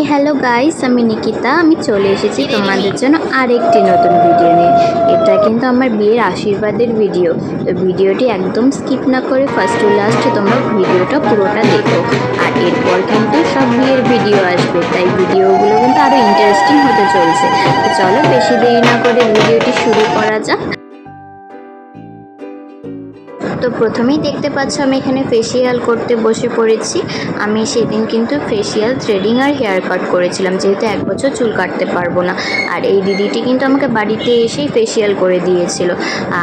Hello guys, আমি নিকিতা। আমি চলে এসেছি তোমাদের জন্য আরেকটি নতুন ভিডিও নিয়ে। এটা কিন্তু আমার বিয়ের আশীর্বাদের ভিডিও। তো ভিডিওটি একদম স্কিপ না করে ফার্স্ট টু লাস্ট তোমরা ভিডিওটা পুরোটা দেখো। আর এরপর কিন্তু সব বিয়ের ভিডিও আসবে, তাই ভিডিওগুলো কিন্তু আরও ইন্টারেস্টিং হতে চলছে। তো চলো বেশি দেরি না করে ভিডিওটি শুরু করা যাক। তো প্রথমেই দেখতে পাচ্ছ আমি এখানে ফেসিয়াল করতে বসে পড়েছি। আমি সেদিন কিন্তু ফেসিয়াল, থ্রেডিং আর হেয়ার কাট করেছিলাম, যেহেতু 1 বছর চুল কাটতে পারবো না। আর এই দিদিটি কিন্তু আমাকে বাড়িতে এসেই ফেসিয়াল করে দিয়েছিল।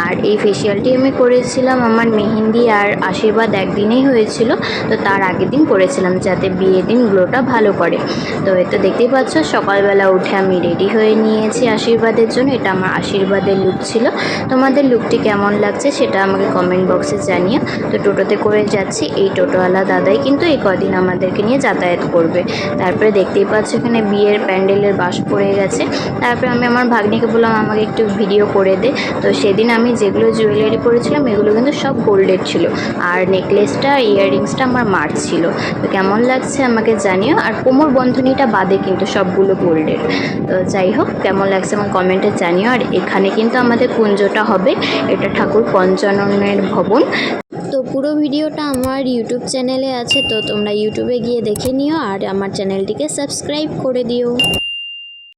আর এই ফেসিয়ালটি আমি করেছিলাম আমার মেহেন্দি আর আশীর্বাদ একদিনেই হয়েছিল। তো তার আগের দিন করেছিলাম যাতে বিয়ের দিন গ্লোটা ভালো করে। তো এটা দেখতেই পাচ্ছ, সকালবেলা উঠে আমি রেডি হয়ে নিয়েছি আশীর্বাদের জন্য। এটা আমার আশীর্বাদের লুক ছিল। তোমাদের লুকটি কেমন লাগছে সেটা আমাকে কমেন্ট বক্সে জানিও। তো টোটোতে করে যাচ্ছি। এই টোটোওয়ালা দাদাই কিন্তু এই কদিন আমাদেরকে নিয়ে যাতায়াত করবে। তারপরে দেখতেই পাচ্ছ এখানে বিয়ের প্যান্ডেলের বাস পড়ে গেছে। তারপরে আমি আমার ভাগ্নিকে বললাম আমাকে একটু ভিডিও করে দে। তো সেদিন আমি যেগুলো জুয়েলারি পরেছিলাম এগুলো কিন্তু সব গোল্ডের ছিল। আর নেকলেসটা, ইয়াররিংসটা আমার মার ছিল। তো কেমন লাগছে আমাকে জানিও। আর কোমর বন্ধনীটা বাদে কিন্তু সবগুলো গোল্ডের। তো যাই হোক, কেমন লাগছে আমার কমেন্টে জানিও। আর এখানে কিন্তু আমাদের কুঞ্জটা হবে। এটা ঠাকুর পঞ্চাননের ভবন। তো পুরো ভিডিওটা আমার ইউটিউব চ্যানেলে আছে, তো তোমরা ইউটিউবে গিয়ে দেখে নিও আর আমার চ্যানেলটিকে সাবস্ক্রাইব করে দিও।